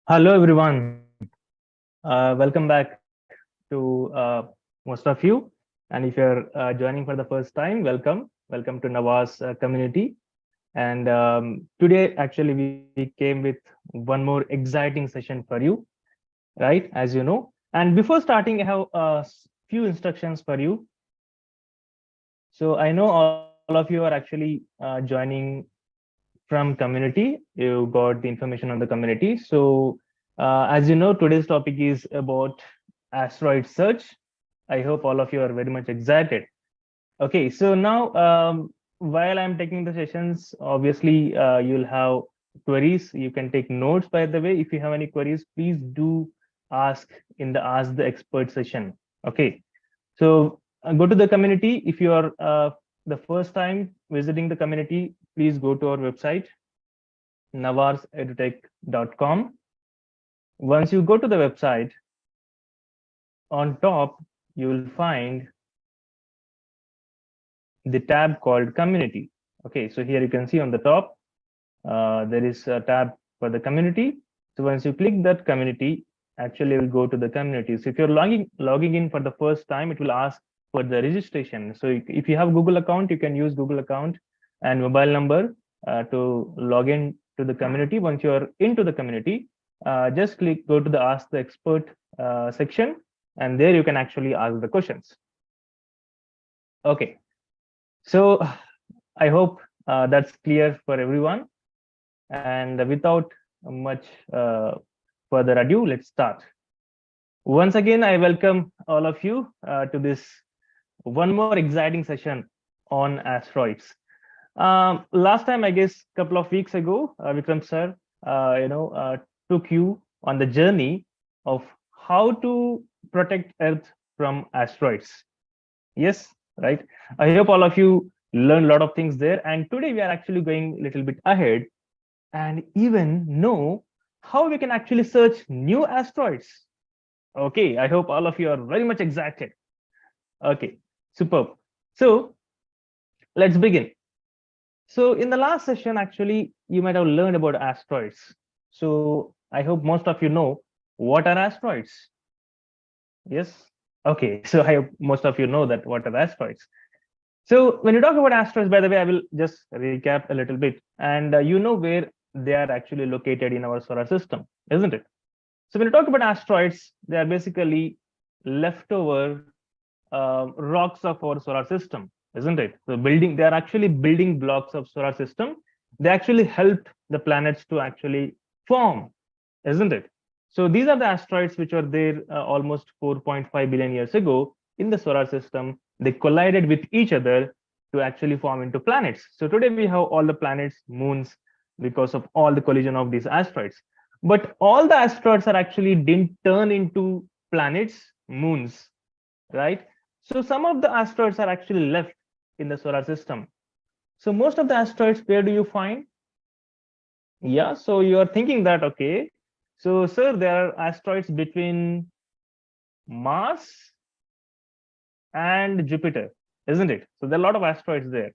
Hello, everyone. Welcome back to most of you. And if you're joining for the first time, welcome. Welcome to Navars community. And today, actually, we came with one more exciting session for you, right? As you know. And before starting, I have a few instructions for you. So I know all of you are actually joining from community. You got the information on the community. So as you know, today's topic is about asteroid search. I hope all of you are very much excited. Okay, so now while I'm taking the sessions, obviously you'll have queries. You can take notes, by the way. If you have any queries, please do ask in the Ask the Expert session. Okay, so go to the community. If you are the first time visiting the community, please go to our website, navarsedutech.com. Once you go to the website, on top, you will find the tab called community. Okay, so here you can see on the top, there is a tab for the community. So once you click that community, actually you will go to the community. So if you're logging in for the first time, it will ask for the registration. So if you have Google account, you can use Google account and mobile number to log in to the community. Once you're into the community, just go to the Ask the Expert section, and there you can actually ask the questions. Okay, so I hope that's clear for everyone. And without much further ado, let's start. Once again, I welcome all of you to this one more exciting session on asteroids. Last time, I guess, a couple of weeks ago, Vikram sir, took you on the journey of how to protect Earth from asteroids. Yes, right. I hope all of you learned a lot of things there. And today we are actually going a little bit ahead and even know how we can actually search new asteroids. Okay, I hope all of you are very much excited. Okay, superb. So let's begin. So in the last session, actually, you might have learned about asteroids. So I hope most of you know what are asteroids. Yes. Okay, so I hope most of you know that what are asteroids. So when you talk about asteroids, by the way, I will just recap a little bit, and you know where they are actually located in our solar system, isn't it? So when you talk about asteroids, they are basically leftover rocks of our solar system, isn't it? So they are actually building blocks of solar system. They actually helped the planets to actually form, isn't it? So these are the asteroids which were there almost 4.5 billion years ago in the solar system. They collided with each other to actually form into planets. So today we have all the planets, moons, because of all the collision of these asteroids. But all the asteroids are actually didn't turn into planets, moons, right? So some of the asteroids are actually left in the solar system. So most of the asteroids, where do you find? Yeah, so you are thinking that, okay, so sir, there are asteroids between Mars and Jupiter, isn't it? So there are a lot of asteroids there.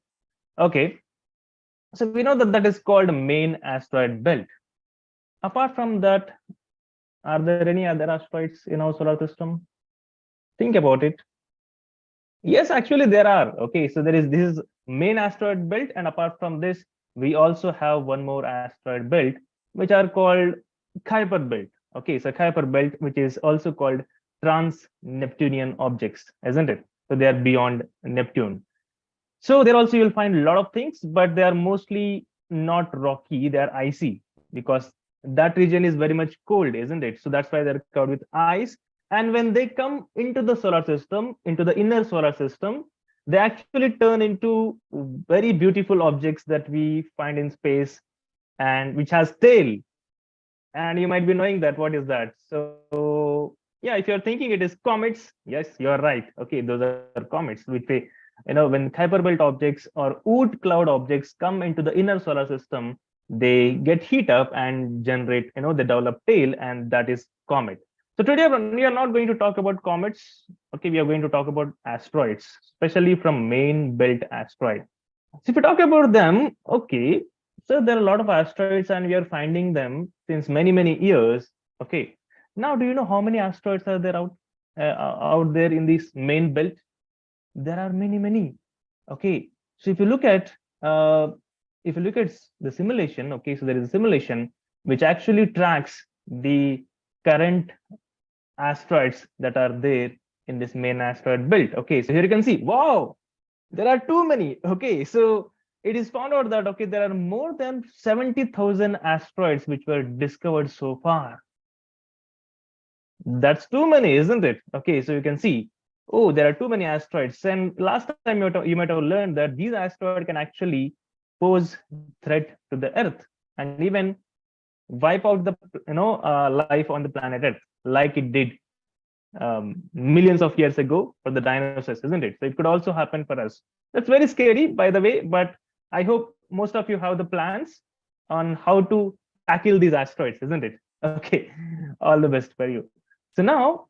Okay, so we know that that is called main asteroid belt. Apart from that, are there any other asteroids in our solar system? Think about it. Yes, actually there are. Okay, so there is this is main asteroid belt, and apart from this, we also have one more asteroid belt, which are called Kuiper belt. Okay, so Kuiper belt, which is also called trans-Neptunian objects, isn't it? So they are beyond Neptune. So there also you'll find a lot of things, but they are mostly not rocky, they are icy because that region is very much cold, isn't it? So that's why they're covered with ice. And when they come into the solar system, into the inner solar system, they actually turn into very beautiful objects that we find in space and which has tail. And you might be knowing that what is that? So yeah, if you're thinking it is comets, yes, you're right. Okay, those are comets, which they, when Kuiper belt objects or Oort cloud objects come into the inner solar system, they get heat up and generate, they develop tail, and that is comet. So today we are not going to talk about comets. Okay, we are going to talk about asteroids, especially from main belt asteroid. So if you talk about them, okay, so there are a lot of asteroids and we are finding them since many, many years. Okay. Now, do you know how many asteroids are there out there in this main belt? There are many, many. Okay. So uh, if you look at the simulation, okay, so there is a simulation which actually tracks the current asteroids that are there in this main asteroid belt. Okay, so here you can see, wow, there are too many. Okay, so it is found out that okay, there are more than 70,000 asteroids which were discovered so far. That's too many, isn't it? Okay, so you can see, oh, there are too many asteroids. And last time you might have learned that these asteroids can actually pose threat to the Earth and even wipe out the life on the planet Earth, like it did millions of years ago for the dinosaurs, isn't it? So it could also happen for us. That's very scary, by the way, but I hope most of you have the plans on how to tackle these asteroids, isn't it? Okay, all the best for you. So now,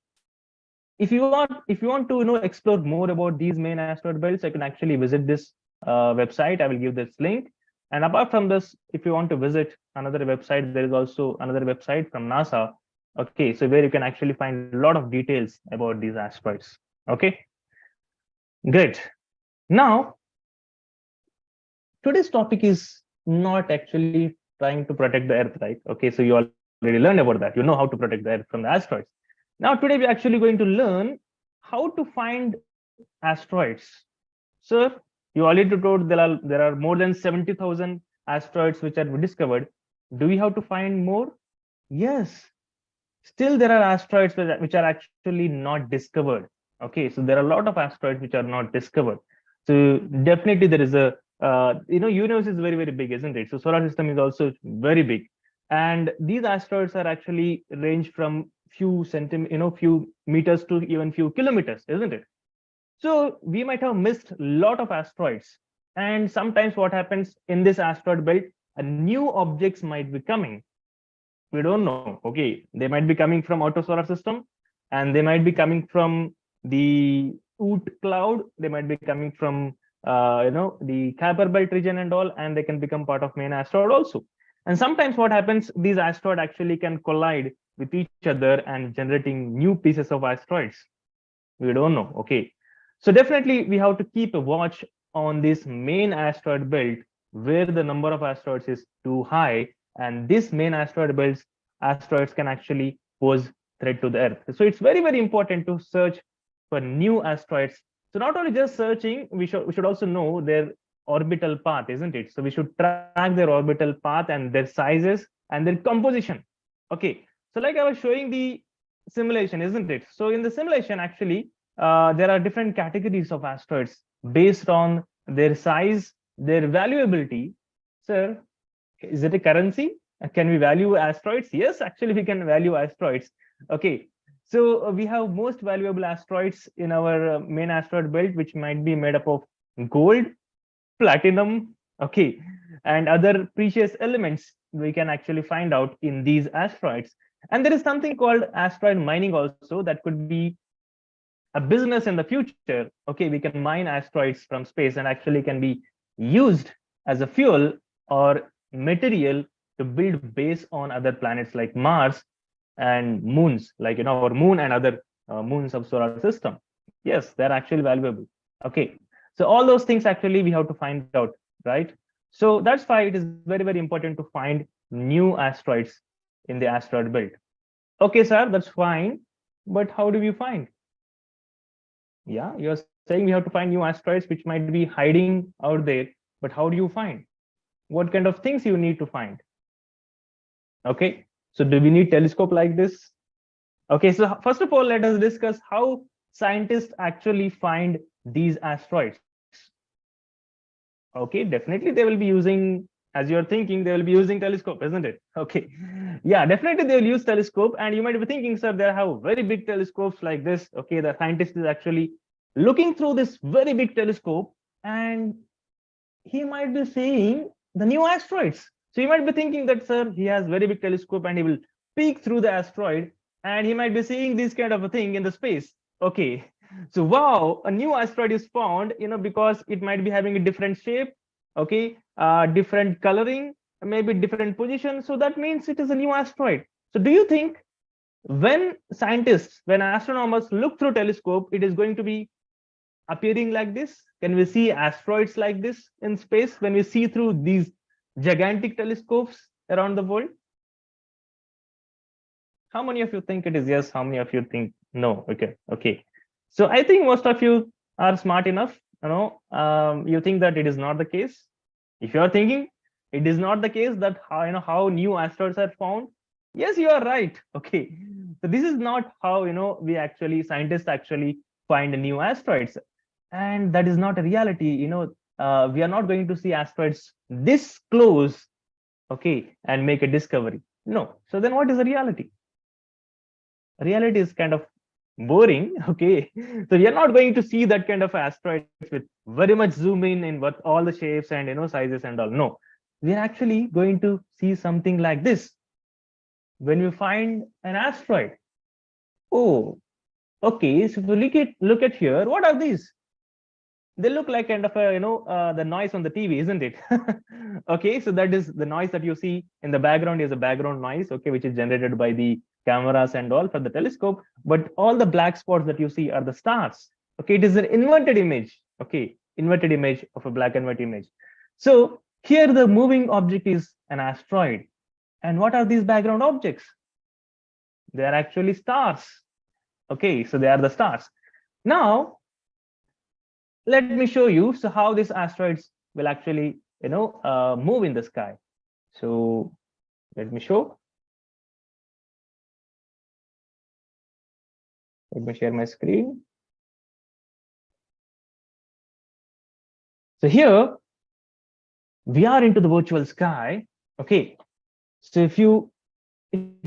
if you want to explore more about these main asteroid belts, I can actually visit this website. I will give this link. And apart from this, if you want to visit another website, there is also another website from NASA. Okay, so where you can actually find a lot of details about these asteroids. Okay, great. Now, today's topic is not actually trying to protect the Earth, right? Okay, so you already learned about that. You know how to protect the Earth from the asteroids. Now, today we're actually going to learn how to find asteroids. Sir, you already told there are more than 70,000 asteroids which are discovered. Do we have to find more? Yes. Still, there are asteroids which are actually not discovered. Okay, so there are a lot of asteroids which are not discovered. So definitely there is a universe is very, very big, isn't it? So solar system is also very big, and these asteroids are actually range from few meters to even few kilometers, isn't it? So we might have missed a lot of asteroids. And sometimes what happens in this asteroid belt, a new objects might be coming. We don't know. Okay, they might be coming from outer solar system, and they might be coming from the Oort cloud. They might be coming from the Kuiper belt region and all, and they can become part of main asteroid also. And sometimes what happens, these asteroids actually can collide with each other and generating new pieces of asteroids. We don't know. Okay, so definitely we have to keep a watch on this main asteroid belt where the number of asteroids is too high, and this main asteroid belts asteroids can actually pose threat to the Earth. So it's very, very important to search for new asteroids. So not only just searching, we should also know their orbital path, isn't it? So we should track their orbital path and their sizes and their composition. Okay, so like I was showing the simulation, isn't it? So in the simulation, actually, there are different categories of asteroids based on their size, their valuability. Sir, is it a currency? Can we value asteroids? Yes, actually, we can value asteroids. Okay, so we have most valuable asteroids in our main asteroid belt, which might be made up of gold, platinum, okay, and other precious elements we can actually find out in these asteroids. And there is something called asteroid mining also that could be a business in the future. Okay, we can mine asteroids from space and actually can be used as a fuel or material to build base on other planets like Mars and moons, like our moon and other moons of solar system. Yes, they're actually valuable. Okay, so all those things actually we have to find out, right? So that's why it is very, very important to find new asteroids in the asteroid belt. Okay, sir, that's fine, but how do we find? Yeah, you're saying we have to find new asteroids which might be hiding out there, but how do you find? What kind of things you need to find? Okay, so do we need telescope like this? Okay, so first of all, let us discuss how scientists actually find these asteroids. Okay, definitely they will be using, as you're thinking, they will be using telescope, isn't it? Okay, yeah, definitely they will use telescope. And you might be thinking, sir, they have very big telescopes like this. Okay, the scientist is actually looking through this very big telescope, and he might be seeing the new asteroids. So you might be thinking that, sir, he has very big telescope and he will peek through the asteroid and he might be seeing this kind of a thing in the space. Okay, so wow, a new asteroid is found, because it might be having a different shape, okay, different coloring, maybe different position. So that means it is a new asteroid. So do you think when scientists, when astronomers look through telescope, it is going to be appearing like this. Can we see asteroids like this in space when we see through these gigantic telescopes around the world? How many of you think it is yes? How many of you think no? Okay. So I think most of you are smart enough. You think that it is not the case. If you are thinking it is not the case, that how new asteroids are found, yes, you are right. Okay, so this is not how we actually scientists actually find new asteroids, and that is not a reality. We are not going to see asteroids this close, okay, and make a discovery. No. So then, what is the reality? Reality is kind of boring. Okay, so you're not going to see that kind of asteroids with very much zoom in what all the shapes and sizes and all. No, we're actually going to see something like this when we find an asteroid. Oh, okay, so if you look at here, what are these? They look like kind of a the noise on the TV, isn't it? Okay, so that is the noise that you see in the background is a background noise, okay, which is generated by the cameras and all for the telescope. But all the black spots that you see are the stars. Okay, it is an inverted image. Okay, inverted image of a black and white image. So here the moving object is an asteroid. And what are these background objects? They are actually stars. Okay, so they are the stars. Now let me show you so how these asteroids will actually move in the sky. So let me show. Let me share my screen. So here we are into the virtual sky. Okay, so if you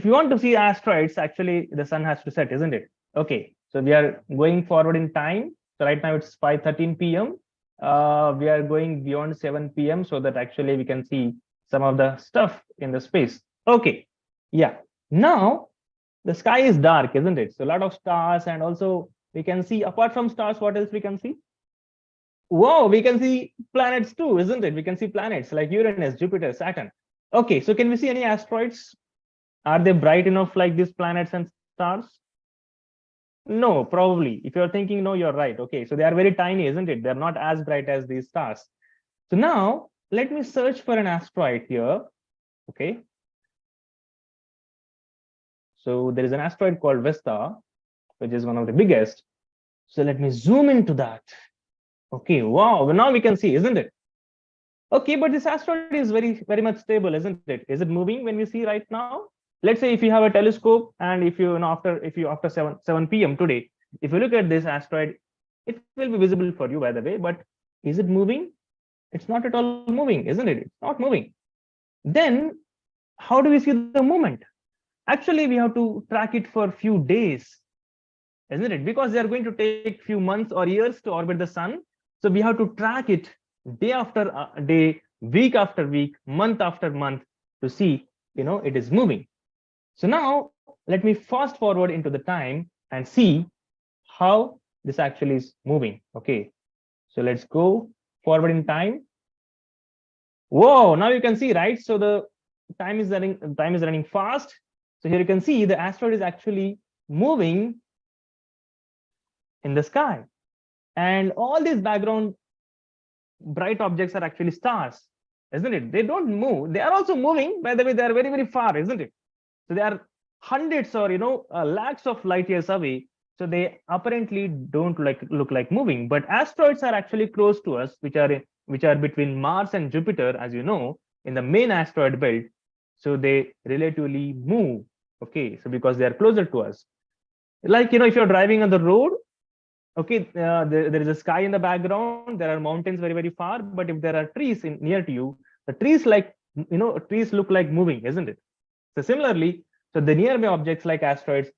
want to see asteroids, actually the sun has to set, isn't it? Okay, so we are going forward in time. So right now it's 5:13 p.m. We are going beyond 7 p.m. so that actually we can see some of the stuff in the space. Okay, yeah. Now the sky is dark, isn't it? So a lot of stars, and also we can see, apart from stars, what else we can see? Whoa, we can see planets too, isn't it? We can see planets like Uranus, Jupiter, Saturn. Okay, so can we see any asteroids? Are they bright enough like these planets and stars? No, probably. If you're thinking no, you're right. Okay, so they are very tiny, isn't it? They're not as bright as these stars. So now let me search for an asteroid here. Okay. So there is an asteroid called Vesta, which is one of the biggest. So let me zoom into that. Okay, wow, well, now we can see, isn't it? Okay, but this asteroid is very much stable, isn't it? Is it moving when we see right now? Let's say if you have a telescope, and if you after 7 p.m. today, if you look at this asteroid, it will be visible for you, by the way. But is it moving? It's not at all moving, isn't it? It's not moving. Then how do we see the movement? Actually, we have to track it for a few days, isn't it? Because they are going to take few months or years to orbit the sun. So we have to track it day after day, week after week, month after month to see, it is moving. So now let me fast forward into the time and see how this actually is moving. Okay, so let's go forward in time. Whoa, now you can see, right? So the time is running fast. So here you can see the asteroid is actually moving in the sky, and all these background bright objects are actually stars, isn't it? They don't move. They are also moving. By the way, they are very far, isn't it? So they are hundreds or lakhs of light years away. So they apparently don't look like moving. But asteroids are actually close to us, which are between Mars and Jupiter, as you know, in the main asteroid belt. So they relatively move. Okay, so because they are closer to us, like if you're driving on the road, okay, there is a sky in the background, there are mountains very far, but if there are trees near to you, the trees trees look like moving, isn't it? So similarly, so the nearby objects like asteroids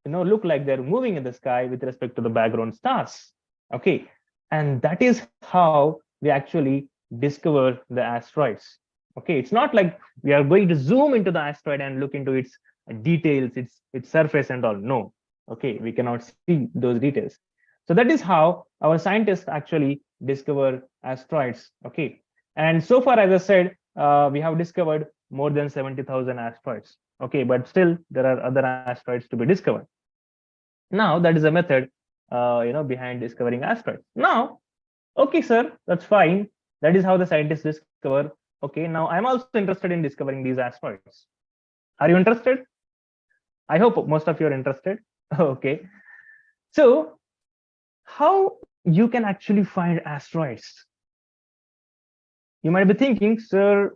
look like they're moving in the sky with respect to the background stars. Okay, and that is how we actually discover the asteroids. Okay, it's not like we are going to zoom into the asteroid and look into its details, its surface and all. No, okay, we cannot see those details. So that is how our scientists actually discover asteroids. Okay, and so far, as I said, we have discovered more than 70,000 asteroids. Okay, but still there are other asteroids to be discovered. Now that is a method, behind discovering asteroids. Now, okay, sir, that's fine. That is how the scientists discover. Okay, now I'm also interested in discovering these asteroids. Are you interested? I hope most of you are interested. Okay, so how you can actually find asteroids? You might be thinking, sir,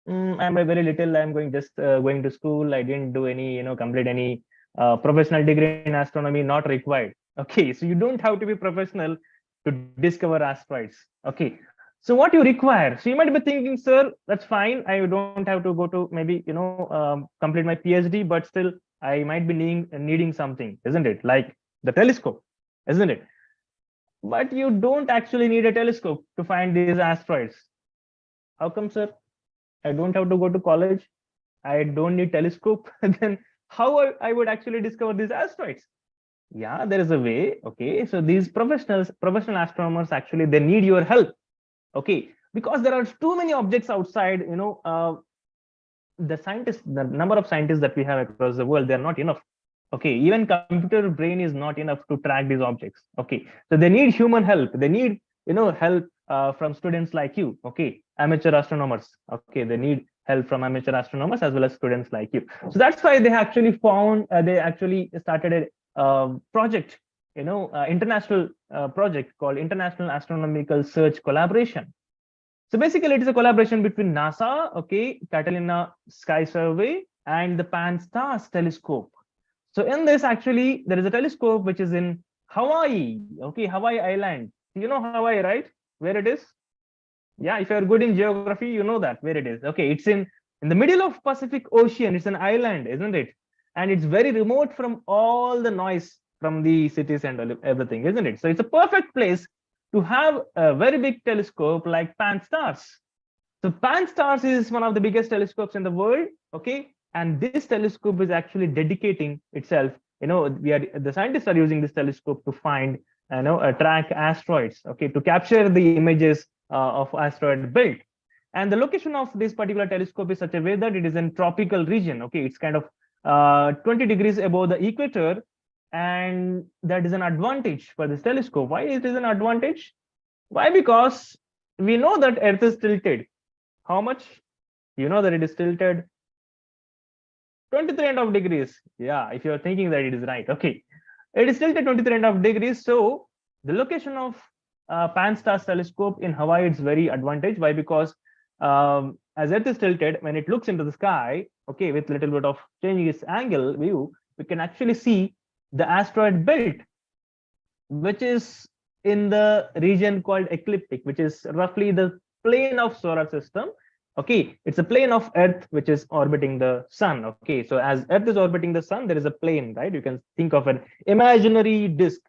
I'm a very little. I'm going to school. I didn't do any, complete any professional degree in astronomy. Not required. Okay, so you don't have to be professional to discover asteroids. Okay, so what you require? So you might be thinking, sir, that's fine. I don't have to go to maybe complete my PhD, but still I might be needing something, isn't it? Like the telescope, isn't it? But you don't actually need a telescope to find these asteroids. How come, sir? I don't have to go to college. I don't need telescope. Then how I would actually discover these asteroids? Yeah, there is a way. Okay, so these professional astronomers actually they need your help. Okay, because there are too many objects outside. The number of scientists that we have across the world, they are not enough. Okay, even computer brain is not enough to track these objects. Okay, so they need human help. They need help from students like you. Okay, amateur astronomers. Okay, they need help from amateur astronomers as well as students like you. So that's why they actually started a project, international project called International Astronomical Search Collaboration. So basically, it is a collaboration between NASA, okay, Catalina Sky Survey, and the Pan-STARRS telescope. So in this, actually, there is a telescope which is in Hawaii, okay, Hawaii Island. You know Hawaii, right? Where it is? Yeah, if you're good in geography, you know that where it is. Okay, it's in the middle of Pacific Ocean. It's an island, isn't it? And it's very remote from all the noise from the cities and everything, isn't it? So it's a perfect place to have a very big telescope like Pan-STARRS. So Pan-STARRS is one of the biggest telescopes in the world, okay? And this telescope is actually dedicating itself. The scientists are using this telescope to find, track asteroids, okay, to capture the images of asteroid belt. And the location of this particular telescope is such a way that it is in tropical region. Okay, it's kind of 20 degrees above the equator, and that is an advantage for this telescope. Why it is an advantage? Why? Because we know that Earth is tilted. How much? You know that it is tilted 23.5 degrees. Yeah, if you're thinking that it is right. Okay, it is tilted 23.5 degrees. So the location of Pan-STARRS telescope in Hawaii is very advantage. Why? Because as Earth is tilted, when it looks into the sky, okay, with little bit of changing its angle view, we can actually see the asteroid belt, which is in the region called ecliptic, which is roughly the plane of solar system. Okay, it's a plane of Earth which is orbiting the sun. Okay, so as Earth is orbiting the sun, there is a plane, right? You can think of an imaginary disk,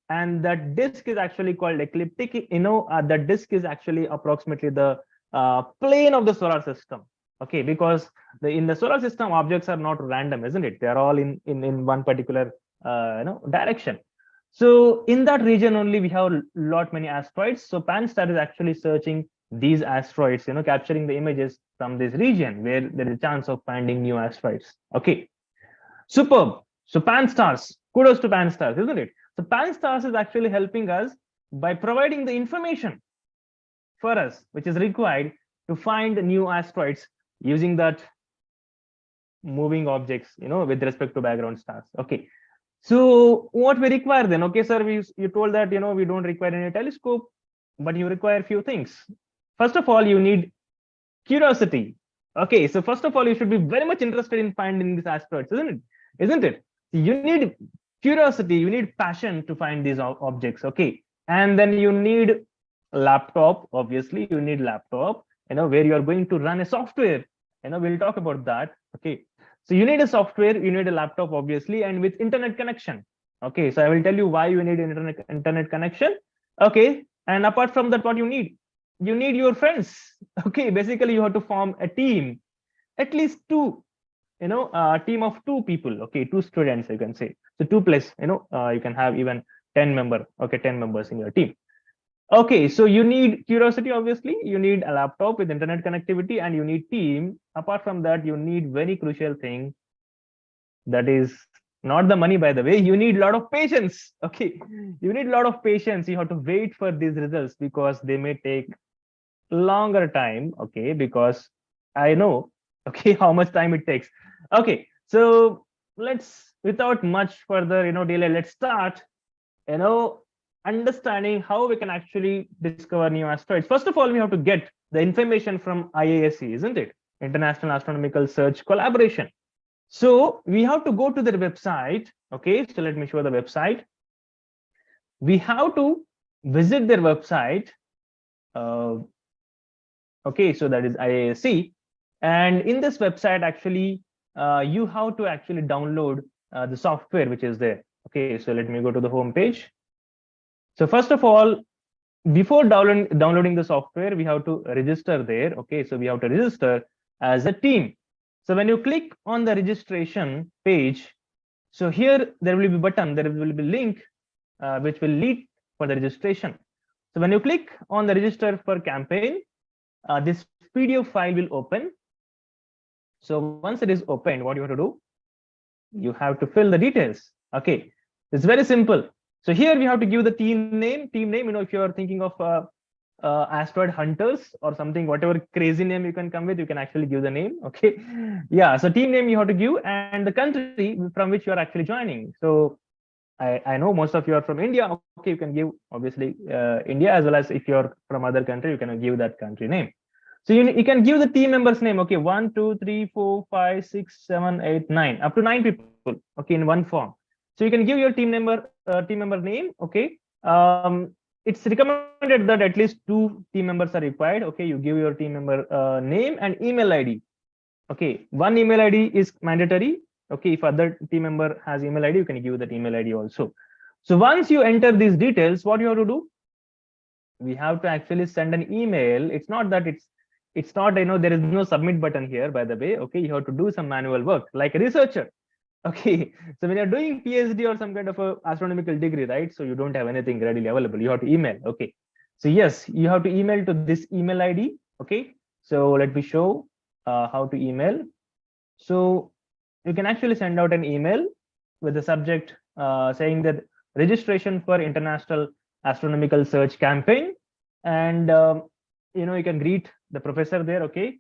and that disk is actually called ecliptic. That disk is actually approximately the plane of the solar system. Okay, because in the solar system, objects are not random, isn't it? They are all in one particular direction. So in that region only we have lot many asteroids. So Pan-STARRS is actually searching these asteroids, capturing the images from this region where there is a chance of finding new asteroids. Okay, superb. So Pan-STARRS, kudos to Pan-STARRS, isn't it? So Pan-STARRS is actually helping us by providing the information for us, which is required to find new asteroids using that moving objects, with respect to background stars. Okay. So what we require then? Okay, sir, you told that, we don't require any telescope, but you require a few things. First of all, you need curiosity. Okay, so first of all, you should be very much interested in finding these asteroids, isn't it? Isn't it? You need curiosity, you need passion to find these objects. Okay, and then you need laptop. Obviously, you need laptop, where you are going to run a software. We'll talk about that. Okay, so you need a software, you need a laptop, obviously, and with internet connection. Okay, so I will tell you why you need internet connection. Okay, and apart from that, what you need your friends. Okay, basically you have to form a team, at least two, a team of two people. Okay, two students, you can say. So 2 plus, you can have even 10 members in your team. Okay, so you need curiosity, obviously, you need a laptop with internet connectivity, and you need team. Apart from that, you need very crucial thing, that is not the money, by the way. You need a lot of patience. Okay, you need a lot of patience. You have to wait for these results because they may take longer time. Okay, because I know, okay, how much time it takes. Okay, so let's, without much further delay, let's start you know understanding how we can actually discover new asteroids. First of all, we have to get the information from IASC, isn't it? International Astronomical Search Collaboration. So we have to go to their website. Okay, so let me show the website. We have to visit their website. uh, okay, so that is IASC, and in this website, actually, you have to actually download the software which is there. Okay, so let me go to the home page. So first of all, before downloading the software, we have to register there. Okay, so we have to register as a team. So when you click on the registration page, so here there will be button, there will be link which will lead for the registration. So when you click on the register for campaign, this PDF file will open. So once it is opened, what you have to do, you have to fill the details. Okay, it's very simple. So here we have to give the team name. If you are thinking of asteroid hunters or something, whatever crazy name you can come with, you can actually give the name. Okay, yeah, so team name you have to give, and the country from which you are actually joining. So I know most of you are from India. Okay, you can give obviously India, as well as if you're from other country, you can give that country name. So you can give the team members name. Okay, 1, 2, 3, 4, 5, 6, 7, 8, 9, up to 9 people. Okay, in one form. So you can give your team member name. Okay, it's recommended that at least 2 team members are required. Okay, you give your team member name and email ID. Okay, one email ID is mandatory. Okay, if other team member has email ID, you can give that email ID also. So once you enter these details, what you have to do, we have to actually send an email. It's not that it's not, there is no submit button here, by the way. Okay, you have to do some manual work like a researcher. Okay, so when you're doing PhD or some kind of a astronomical degree, right, so you don't have anything readily available, you have to email. Okay, so yes, you have to email to this email ID. Okay, so let me show how to email. So you can actually send out an email with the subject saying that registration for International Astronomical Search Campaign, and you can greet the professor there. Okay,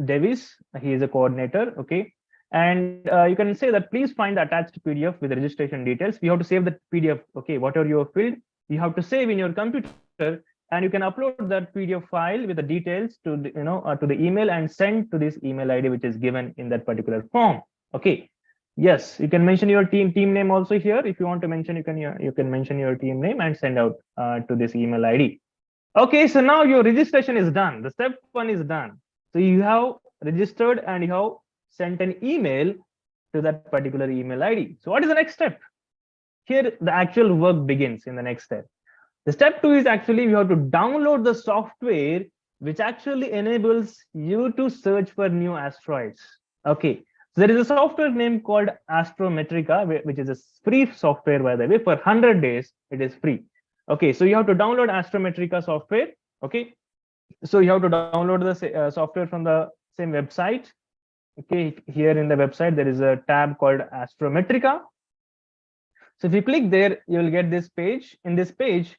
Davis, he is a coordinator. Okay, and you can say that please find the attached PDF with the registration details. We have to save the PDF. Okay, whatever you have filled, you have to save in your computer, and you can upload that PDF file with the details to to the email and send to this email ID which is given in that particular form. Okay, yes, you can mention your team name also here. If you want to mention, you can mention your team name and send out to this email ID. Okay, so now your registration is done. The step 1 is done. So you have registered and you have sent an email to that particular email ID. So what is the next step? Here the actual work begins in the next step. The step 2 is actually you have to download the software which actually enables you to search for new asteroids. Okay, so there is a software name called Astrometrica, which is a free software, by the way. For 100 days, it is free. Okay, so you have to download Astrometrica software. Okay, so you have to download the software from the same website. Okay, here in the website, there is a tab called Astrometrica. So if you click there, you will get this page. In this page,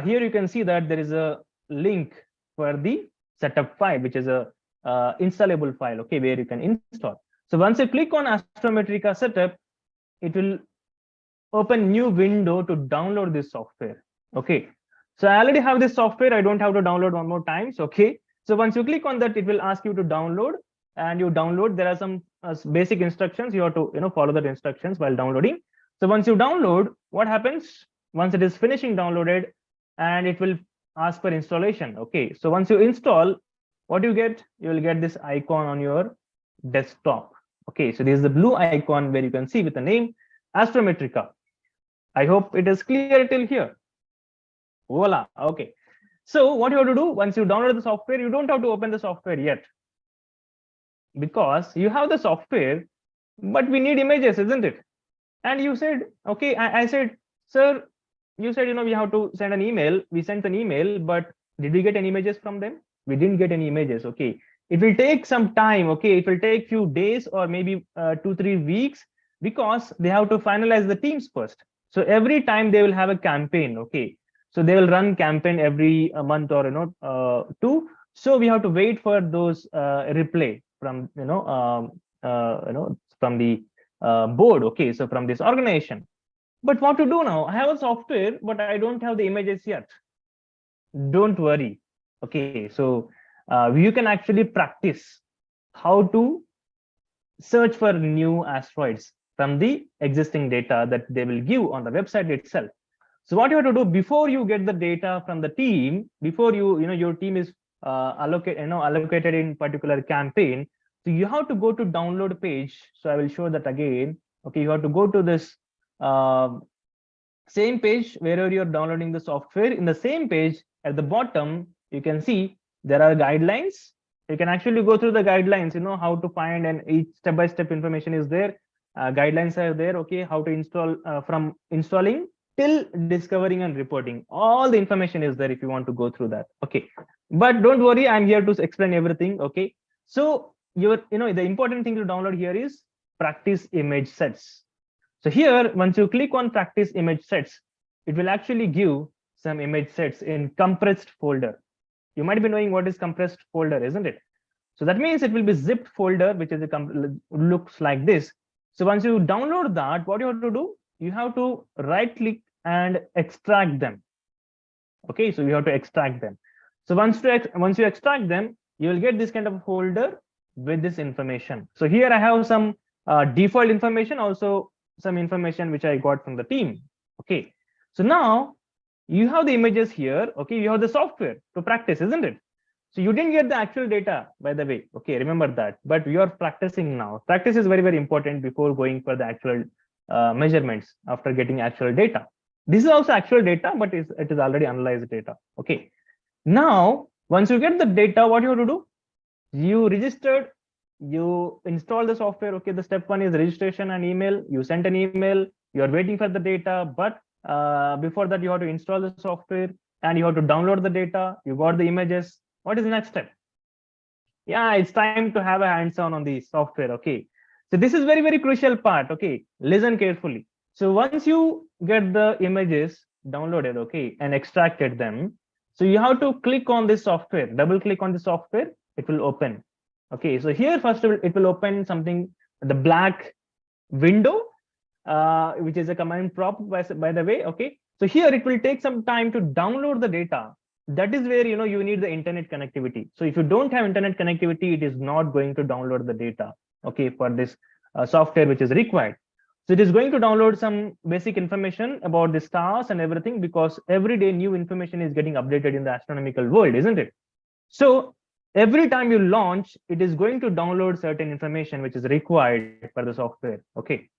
here you can see that there is a link for the setup file, which is a installable file, okay, where you can install. So once you click on Astrometrica setup, it will open new window to download this software. Okay, so I already have this software. I don't have to download one more times. Okay, so once you click on that, it will ask you to download, and you download. There are some basic instructions. You have to follow the instructions while downloading. So once you download, what happens? Once it is finishing downloaded, and it will ask for installation. Okay, so once you install, what you get? You will get this icon on your desktop. Okay, so this is the blue icon where you can see with the name Astrometrica. I hope it is clear till here. Voila. Okay, so what you have to do, once you download the software, you don't have to open the software yet, because you have the software, but we need images, isn't it? And you said, okay, I said, sir, you said, we have to send an email. We sent an email, but did we get any images from them? We didn't get any images. Okay. It will take some time. Okay. It will take few days or maybe 2-3 weeks, because they have to finalize the teams first. So every time they will have a campaign. Okay. So they will run campaign every month or, two. So we have to wait for those replay from, from the board. Okay. So from this organization. But what to do now? I have a software, but I don't have the images yet. Don't worry. Okay, so you can actually practice how to search for new asteroids from the existing data that they will give on the website itself. So what you have to do before you get the data from the team, before your team is allocated in particular campaign, so you have to go to download page. So I will show that again. Okay, you have to go to this same page wherever you're downloading the software. In the same page at the bottom, you can see there are guidelines. You can actually go through the guidelines, how to find, and each step-by-step information is there. Guidelines are there. Okay, how to install, from installing till discovering and reporting. All the information is there if you want to go through that. Okay, but don't worry, I'm here to explain everything. Okay, so the important thing to download here is practice image sets. So here, once you click on practice image sets, it will actually give some image sets in compressed folder. You might be knowing what is compressed folder, isn't it? So that means it will be zipped folder, which is looks like this. So once you download that, what you have to do, you have to right click and extract them. Okay, so you have to extract them. So once you extract them, you will get this kind of folder with this information. So here I have some default information, also some information which I got from the team. Okay, so now you have the images here. Okay, you have the software to practice, isn't it? So you didn't get the actual data, by the way. Okay, remember that. But you are practicing now. Practice is very, very important before going for the actual measurements after getting actual data. This is also actual data, but it is already analyzed data. Okay, now once you get the data, what you have to do? You registered, you install the software. Okay, the step one is registration and email. You sent an email, you are waiting for the data, but before that you have to install the software and you have to download the data. You got the images. What is the next step? Yeah, it's time to have a hands-on on the software. Okay, so this is very, very crucial part. Okay, listen carefully. So once you get the images downloaded, okay, and extracted them, so you have to click on this software, double click on the software, it will open. Okay, so here first it will open something, the black window, which is a command prompt, by the way. Okay, so here it will take some time to download the data. That is where you need the internet connectivity. So if you don't have internet connectivity, it is not going to download the data. Okay, for this software which is required. So it is going to download some basic information about the stars and everything, because every day new information is getting updated in the astronomical world, isn't it? So every time you launch, it is going to download certain information which is required for the software. Okay,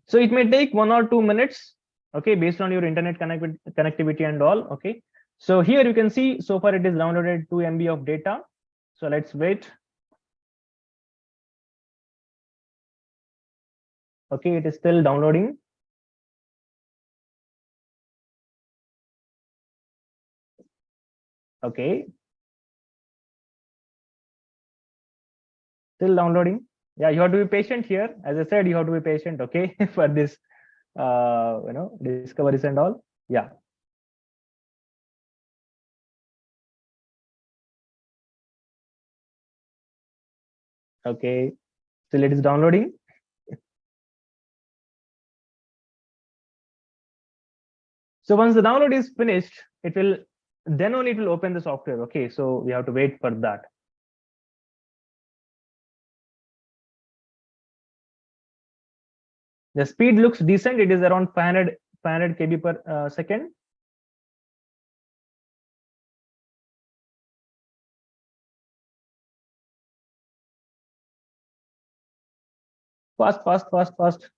so it may take 1 or 2 minutes, okay, based on your internet connectivity and all. Okay, so here you can see so far it is downloaded 2 MB of data. So let's wait. Okay, it is still downloading. Okay, still downloading. Yeah, you have to be patient here. As I said, you have to be patient. Okay, for this discoveries and all. Yeah. Okay, still it is downloading. So once the download is finished, then only it will open the software. Okay, so we have to wait for that. The speed looks decent. It is around 500 KB per second. Fast, fast, fast, fast.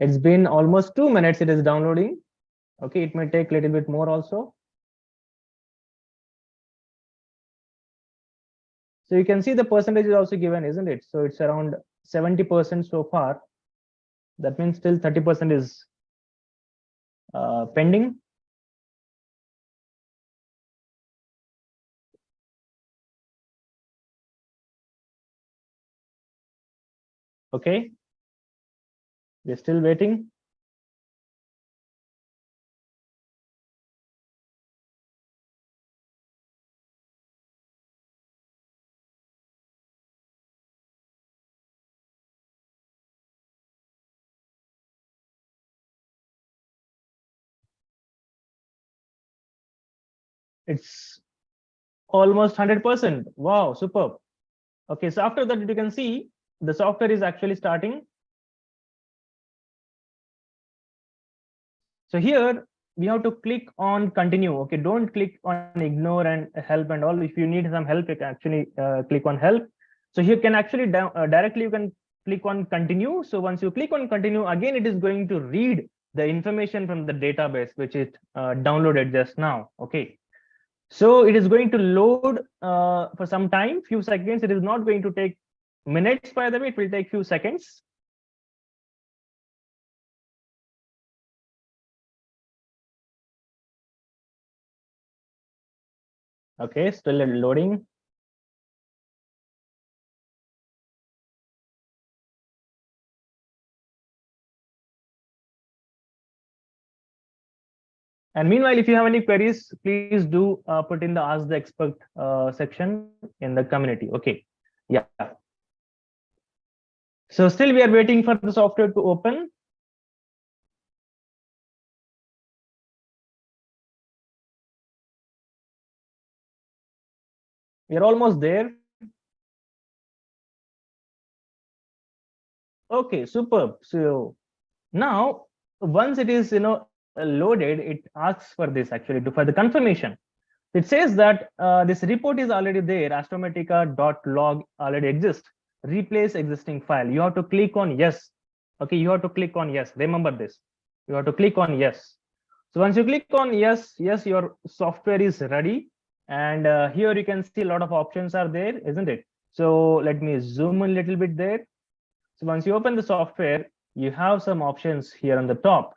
It's been almost 2 minutes. It is downloading. Okay, it may take a little bit more also. So you can see the percentage is also given, isn't it? So it's around 70% so far. That means still 30% is pending. Okay, we're still waiting. It's almost 100%. Wow, superb. Okay, so after that, you can see the software is actually starting. So here we have to click on continue. Okay, don't click on ignore and help and all. If you need some help, you can actually click on help. So here can actually directly you can click on continue. So once you click on continue, again it is going to read the information from the database which it downloaded just now. Okay, so it is going to load for some time, few seconds. It is not going to take minutes, by the way. It will take few seconds. Okay, still loading. And meanwhile, if you have any queries, please do put in the ask the expert section in the community. Okay, yeah. So still we are waiting for the software to open. We are almost there. Okay, superb. So now once it is loaded, it asks for this actually for the confirmation. It says that this report is already there. Astromatica.log already exists. Replace existing file. You have to click on yes. Okay, you have to click on yes. Remember this. You have to click on yes. So once you click on yes, your software is ready. And here you can see a lot of options are there, isn't it? So let me zoom in a little bit there. So once you open the software, you have some options here on the top.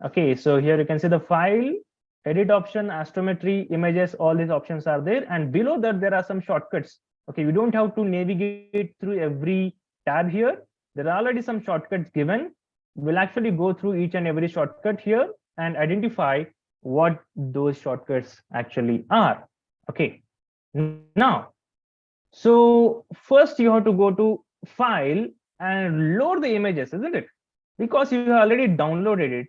Okay, so here you can see the file, edit option, astrometry, images, all these options are there. And below that, there are some shortcuts. Okay, you don't have to navigate through every tab here. There are already some shortcuts given. We'll actually go through each and every shortcut here and identify what those shortcuts actually are. Okay, now, so first you have to go to file and load the images, isn't it? Because you have already downloaded it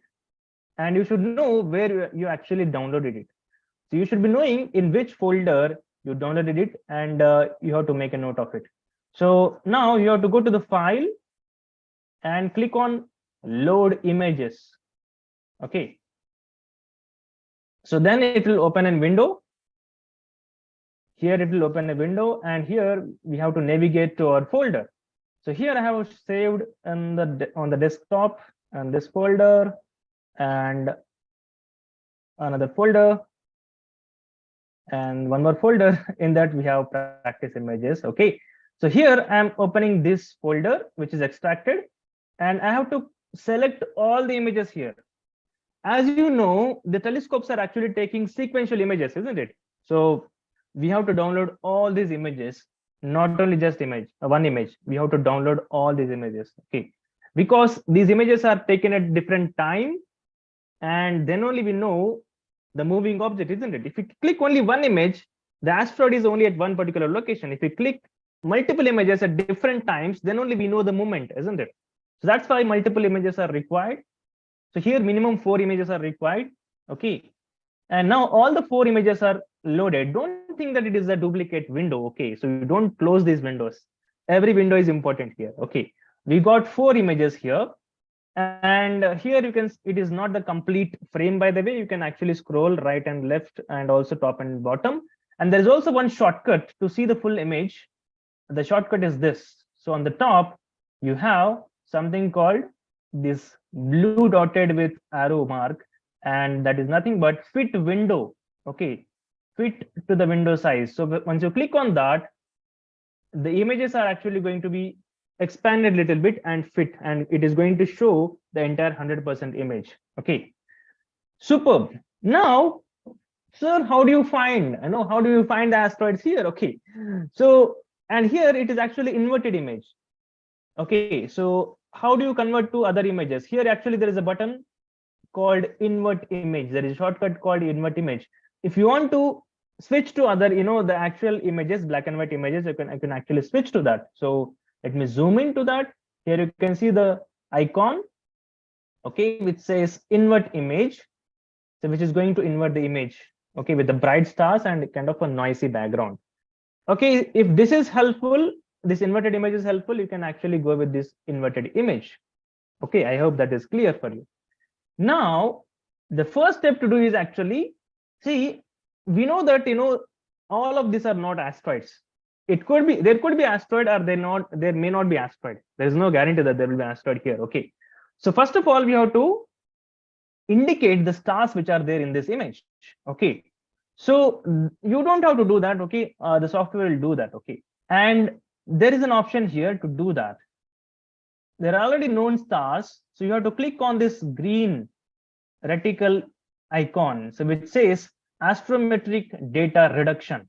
and you should know where you actually downloaded it. So you should be knowing in which folder you downloaded it, and you have to make a note of it. So now you have to go to the file and click on load images. Okay. So then it will open a window. Here it will open a window, and here we have to navigate to our folder. So here I have saved on the desktop and this folder and another folder and one more folder. In that we have practice images. Okay, so here I'm opening this folder which is extracted, and I have to select all the images here. As you know, the telescopes are actually taking sequential images, isn't it? So we have to download all these images, not only just one image. We have to download all these images. Okay, because these images are taken at different time, and then only we know the moving object, isn't it? If you click only one image, the asteroid is only at one particular location. If you click multiple images at different times, then only we know the movement, isn't it? So that's why multiple images are required. So here minimum 4 images are required. Okay, and now all the 4 images are loaded. Don't think that it is a duplicate window. Okay, so you don't close these windows. Every window is important here. Okay, we got 4 images here, and here you can, it is not the complete frame, by the way. You can actually scroll right and left and also top and bottom. And there is also one shortcut to see the full image. The shortcut is this. So on the top you have something called this blue dotted with arrow mark, and that is nothing but fit window. Okay, fit to the window size. So once you click on that, the images are actually going to be expanded a little bit and fit, and it is going to show the entire 100% image. Okay, superb. Now, sir, how do you find, how do you find the asteroids here? Okay, so, and here it is actually inverted image. Okay, so how do you convert to other images? Here actually there is a button called invert image. There is a shortcut called invert image. If you want to switch to other, the actual images, black and white images, I can actually switch to that. So let me zoom into that. Here you can see the icon, okay, which says invert image, so which is going to invert the image, okay, with the bright stars and kind of a noisy background. Okay, if this is helpful, this inverted image is helpful, you can actually go with this inverted image. Okay, I hope that is clear for you. Now, the first step to do is actually, see, we know that, all of these are not asteroids. It could be, there could be asteroid, or there may not be asteroid. There is no guarantee that there will be asteroid here. Okay. So first of all, we have to indicate the stars which are there in this image. Okay. So you don't have to do that. Okay. The software will do that. Okay. And there is an option here to do that. There are already known stars. So you have to click on this green reticle icon, so which says astrometric data reduction,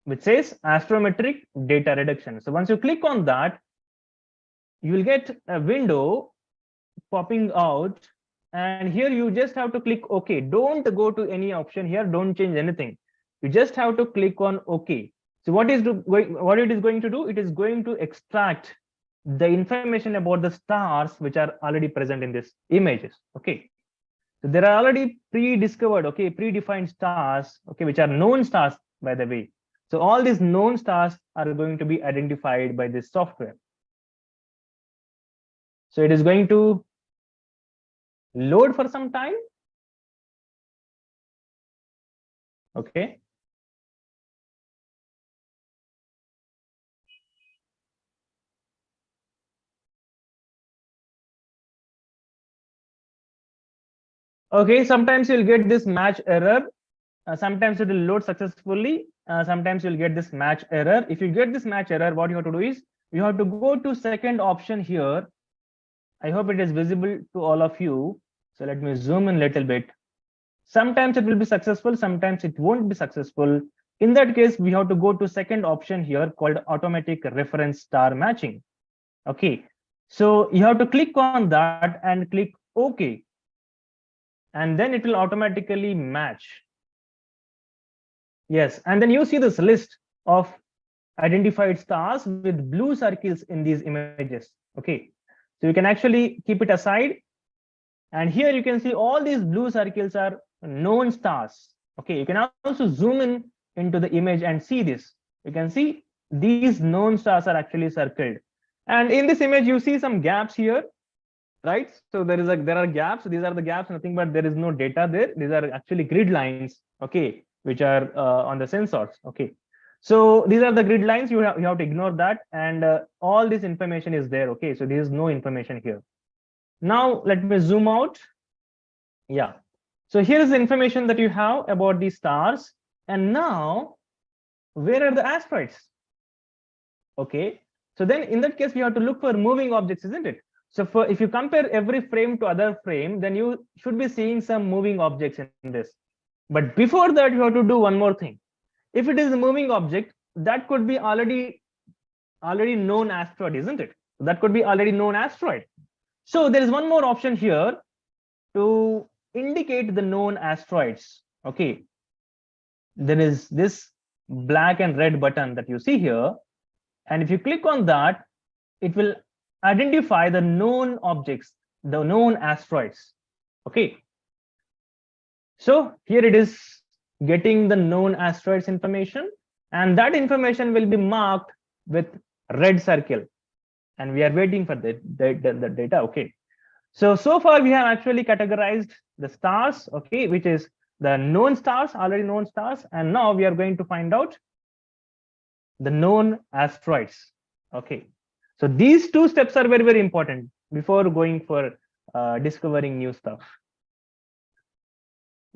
which says astrometric data reduction. So once you click on that, you will get a window popping out, and here you just have to click OK. Don't go to any option here, don't change anything. You just have to click on OK. So what it is going to do, it is going to extract the information about the stars which are already present in this images. Okay, so there are already pre-discovered, okay, predefined stars, okay, which are known stars, by the way. So all these known stars are going to be identified by this software. So it is going to load for some time. Okay. Okay, sometimes you'll get this match error. Sometimes it will load successfully. Sometimes you'll get this match error. If you get this match error, what you have to do is you have to go to second option here. I hope it is visible to all of you. So let me zoom in a little bit. Sometimes it will be successful, sometimes it won't be successful. In that case, we have to go to second option here called automatic reference star matching. Okay, so you have to click on that and click OK. And then it will automatically match. Yes, and then you see this list of identified stars with blue circles in these images. Okay, so you can actually keep it aside. And here you can see all these blue circles are known stars. Okay, you can also zoom in into the image and see this. You can see these known stars are actually circled. And in this image, you see some gaps here, right? So there are gaps. These are the gaps, nothing but there is no data there. These are actually grid lines, okay, which are on the sensors. Okay, so these are the grid lines. You have to ignore that, and all this information is there. Okay, so there is no information here. Now let me zoom out. Yeah, so here is the information that you have about these stars. And now, where are the asteroids? Okay, so then in that case, we have to look for moving objects, isn't it? So if you compare every frame to other frame, then you should be seeing some moving objects in this. But before that, you have to do one more thing. If it is a moving object, that could be already known asteroid, isn't it? That could be already known asteroid. So there is one more option here to indicate the known asteroids. Okay, there is this black and red button that you see here. And if you click on that, it will identify the known objects, the known asteroids. Okay, so here it is getting the known asteroids information, and that information will be marked with red circle, and we are waiting for the data. Okay, so far we have actually categorized the stars, okay, which is the known stars, already known stars, and now we are going to find out the known asteroids. Okay, so these two steps are very, very important before going for discovering new stuff.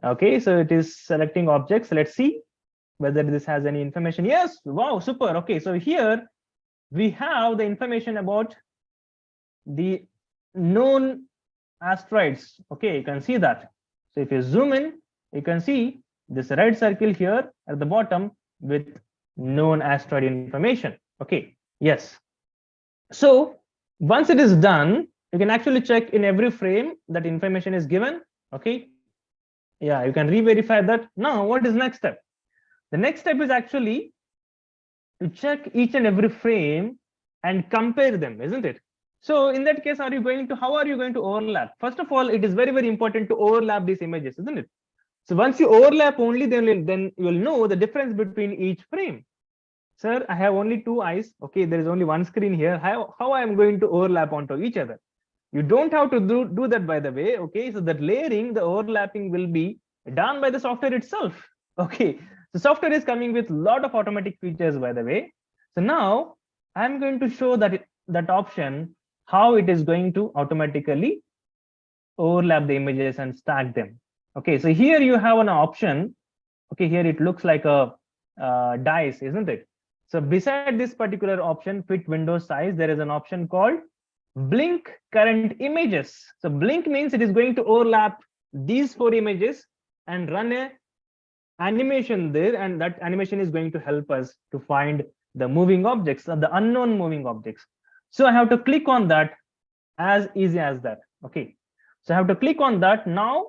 Okay, so it is selecting objects. Let's see whether this has any information. Yes, wow, super. Okay, so here we have the information about the known asteroids. Okay, you can see that. So if you zoom in, you can see this red circle here at the bottom with known asteroid information. Okay, yes. So once it is done, you can actually check in every frame that information is given. Okay, yeah, you can re-verify that. Now, what is next step? The next step is actually to check each and every frame and compare them, isn't it? So in that case, how are you going to overlap? First of all, it is very, very important to overlap these images, isn't it? So once you overlap only, then you will know the difference between each frame. Sir, I have only two eyes. Okay, there is only one screen here. How I am going to overlap onto each other? You don't have to do that, by the way. Okay, so that layering, the overlapping will be done by the software itself. Okay, the software is coming with a lot of automatic features, by the way. So now I'm going to show that option, how it is going to automatically overlap the images and stack them. Okay, so here you have an option. Okay, here it looks like a dice, isn't it? So beside this particular option, fit window size, there is an option called blink current images. So blink means it is going to overlap these 4 images and run a animation there, and that animation is going to help us to find the moving objects, the unknown moving objects. So I have to click on that, as easy as that. Okay, so I have to click on that. Now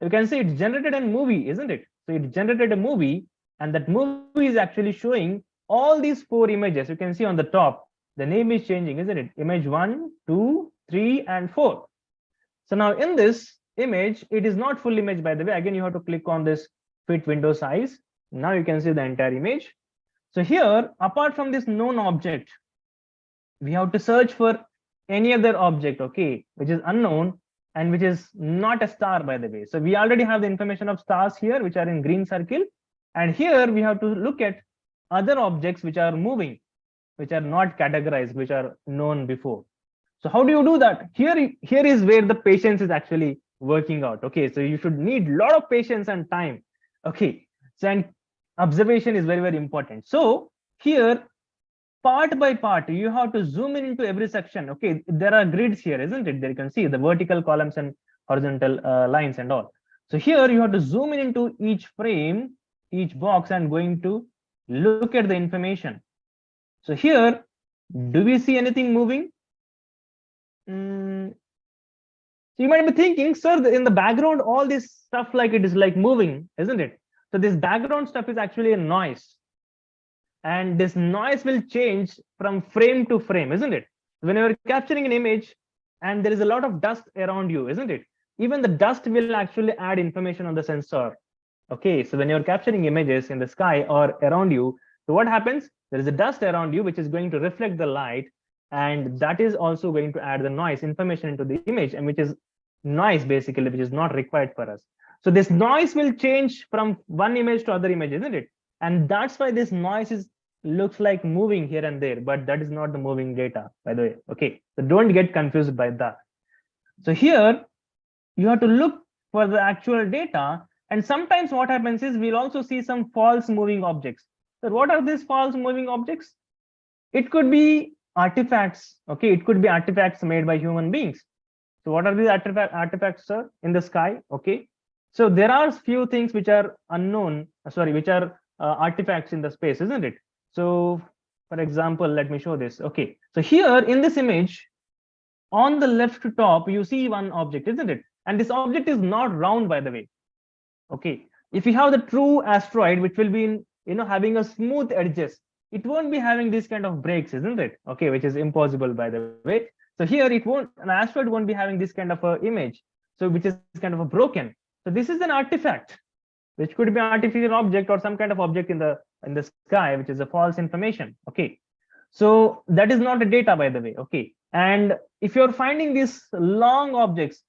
you can see it's generated a movie, isn't it? So it generated a movie, and that movie is actually showing all these 4 images. You can see on the top, the name is changing, isn't it? Image 1, 2, 3, and 4. So now in this image, it is not full image, by the way. Again, you have to click on this fit window size. Now you can see the entire image. So here, apart from this known object, we have to search for any other object, okay, which is unknown and which is not a star, by the way. So we already have the information of stars here, which are in green circle. And here we have to look at other objects which are moving, which are not categorized, which are known before. So how do you do that? Here is where the patience is actually working out. Okay, so you should need a lot of patience and time. Okay, so and observation is very, very important. So here, part by part, you have to zoom in into every section. Okay, there are grids here, isn't it? There you can see the vertical columns and horizontal lines and all. So here you have to zoom in into each frame, each box, and going to look at the information. So here, do we see anything moving? So you might be thinking, sir, in the background, all this stuff like it is like moving, isn't it? So this background stuff is actually a noise. And this noise will change from frame to frame, isn't it? When you're capturing an image and there is a lot of dust around you, isn't it? Even the dust will actually add information on the sensor. Okay, so when you're capturing images in the sky or around you, so what happens? There is a dust around you, which is going to reflect the light, and that is also going to add the noise information into the image, and which is noise basically, which is not required for us. So this noise will change from one image to other image, isn't it? And that's why this noise looks like moving here and there, but that is not the moving data, by the way. Okay, so don't get confused by that. So here you have to look for the actual data, and sometimes what happens is we'll also see some false moving objects. So what are these false moving objects? It could be artifacts. Okay, it could be artifacts made by human beings. So what are these artifacts, sir, in the sky? Okay, so there are few things which are unknown, which are artifacts in the space, isn't it? So for example, let me show this. Okay, so here in this image, on the left top, you see one object, isn't it? And this object is not round, by the way. Okay, if you have the true asteroid, which will be in, having a smooth edges, it won't be having this kind of breaks, isn't it? Okay, which is impossible, by the way. So here an asteroid won't be having this kind of a image, so which is kind of a broken. So this is an artifact, which could be an artificial object or some kind of object in the sky, which is a false information. Okay, so that is not a data, by the way. Okay, and if you're finding these long objects,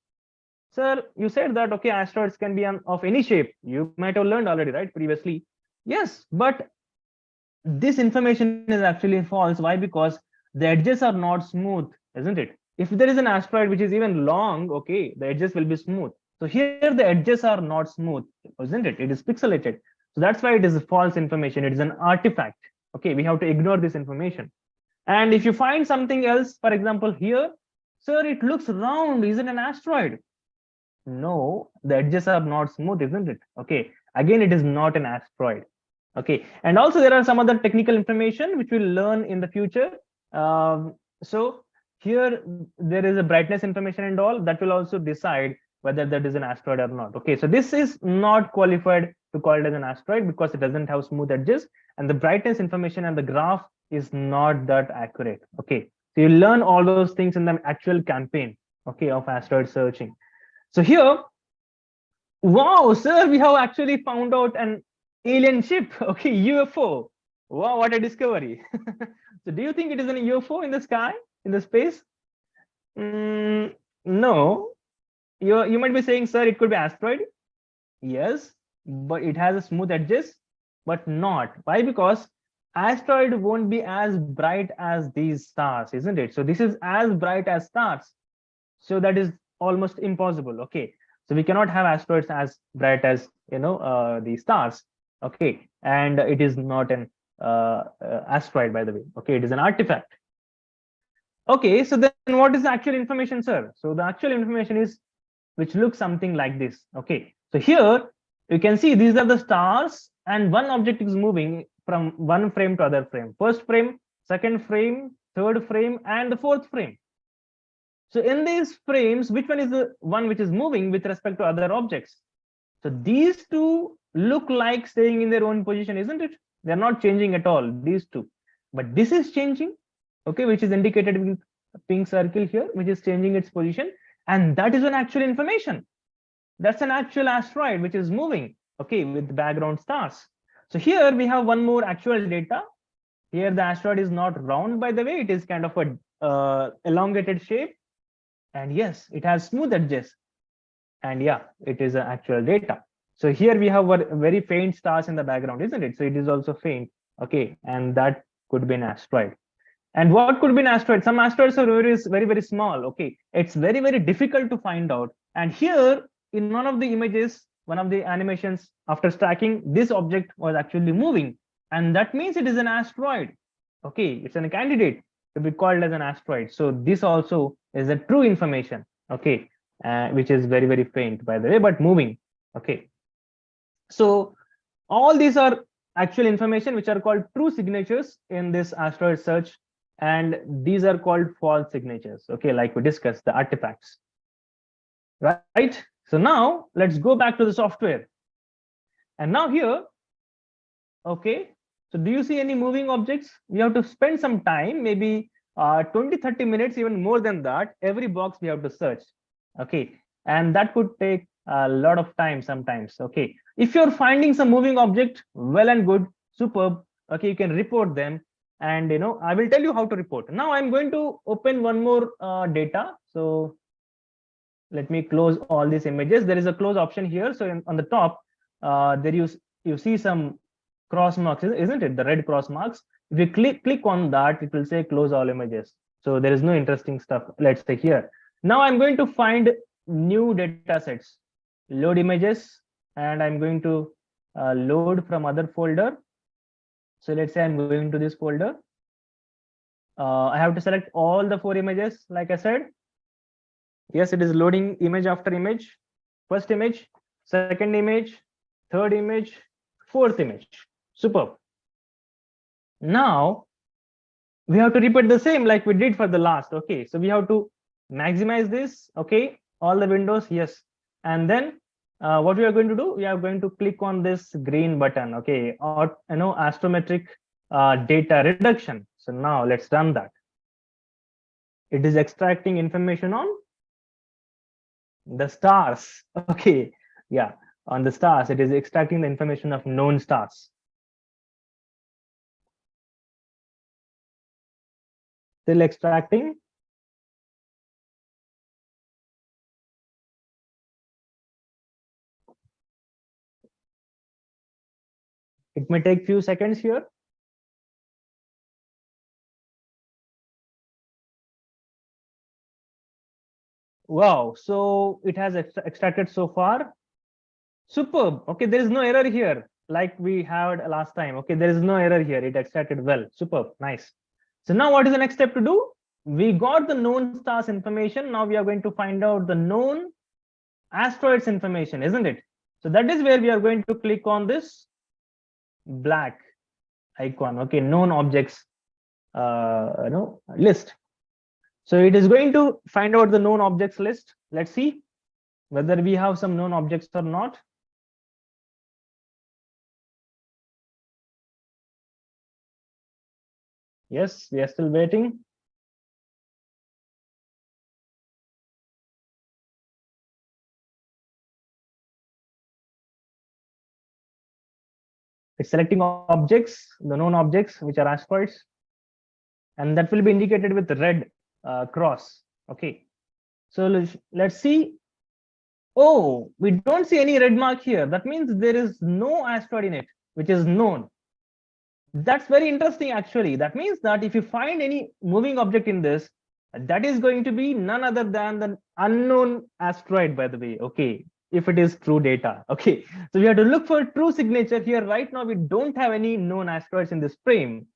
sir, you said that, okay, asteroids can be of any shape. You might have learned already, right, previously. Yes, but this information is actually false. Why? Because the edges are not smooth, isn't it? If there is an asteroid which is even long, okay, the edges will be smooth. So here the edges are not smooth, isn't it? It is pixelated. So that's why it is false information. It is an artifact. Okay, we have to ignore this information. And if you find something else, for example, here, sir, it looks round. Is it an asteroid? No, the edges are not smooth, isn't it? Okay, again, it is not an asteroid. Okay, and also there are some other technical information which we'll learn in the future. So here there is a brightness information and all that will also decide whether that is an asteroid or not. Okay, so this is not qualified to call it as an asteroid because it doesn't have smooth edges, and the brightness information and the graph is not that accurate. Okay, so you learn all those things in the actual campaign, okay, of asteroid searching. So here, wow, sir, we have actually found out an alien ship, okay, UFO. Wow, what a discovery. So do you think it is an UFO in the sky, in the space? No. You might be saying, sir, it could be asteroid. Yes, but it has a smooth edges, but not. Why? Because asteroid won't be as bright as these stars, isn't it? So this is as bright as stars. So that is almost impossible. Okay, so we cannot have asteroids as bright as the stars. Okay, and it is not an asteroid, by the way. Okay, it is an artifact. Okay, so then what is the actual information, sir? So the actual information is which looks something like this. Okay, so here you can see these are the stars, and one object is moving from one frame to other frame. First frame, second frame, third frame, and the fourth frame. So in these frames, which one is the one which is moving with respect to other objects? So these two look like staying in their own position, isn't it? They're not changing at all, these two. But this is changing, okay, which is indicated with a pink circle here, which is changing its position. And that is an actual information. That's an actual asteroid which is moving, okay, with background stars. So here we have one more actual data. Here the asteroid is not round, by the way, it is kind of a elongated shape. And yes, it has smooth edges. And yeah, it is actual data. So here we have very faint stars in the background, isn't it? So it is also faint. Okay, and that could be an asteroid. And what could be an asteroid? Some asteroids are very, very small. Okay, it's very, very difficult to find out. And here in one of the images, one of the animations after stacking, this object was actually moving. And that means it is an asteroid. Okay, it's a candidate to be called as an asteroid. So this also is a true information, okay, which is very, very faint, by the way, but moving. Okay, so all these are actual information which are called true signatures in this asteroid search, and these are called false signatures, okay, like we discussed, the artifacts, right? So now let's go back to the software. And now here, okay, so do you see any moving objects? We have to spend some time, maybe 20-30 minutes, even more than that. Every box we have to search. Okay, and that could take a lot of time sometimes. Okay, if you're finding some moving object, well and good, superb. Okay, you can report them, and I will tell you how to report. Now I'm going to open one more data. So let me close all these images. There is a close option here. So on the top, there you see some cross marks, isn't it? The red cross marks. If you click on that, it will say close all images. So there is no interesting stuff, let's say here. Now I'm going to find new data sets, load images, and I'm going to load from other folder. So let's say I'm going to this folder. I have to select all the 4 images, like I said. Yes, it is loading image after image. First image, second image, third image, fourth image. Superb. Now we have to repeat the same like we did for the last. Okay, so we have to maximize this. Okay, all the windows, yes. And then what we are going to do, we are going to click on this green button. Okay, or astrometric data reduction. So now let's run that. It is extracting information on the stars. Okay, yeah, on the stars, it is extracting the information of known stars. Still extracting. It may take few seconds here. Wow, so it has extracted so far. Superb. Okay, there is no error here like we had last time. Okay, there is no error here. It extracted well. Superb. Nice. So now what is the next step to do? we got the known stars information. Now we are going to find out the known asteroids information, isn't it? So that is where we are going to click on this black icon. Okay, known objects list. So it is going to find out the known objects list. Let's see whether we have some known objects or not. Yes, we are still waiting. It's selecting objects, the known objects, which are asteroids, and that will be indicated with the red cross. Okay, so let's see. Oh, we don't see any red mark here. That means there is no asteroid in it, which is known. That's very interesting, actually. That means that if you find any moving object in this, that is going to be none other than the unknown asteroid, by the way. Okay, if it is true data. Okay, so we have to look for true signature here. Right now, we don't have any known asteroids in this frame.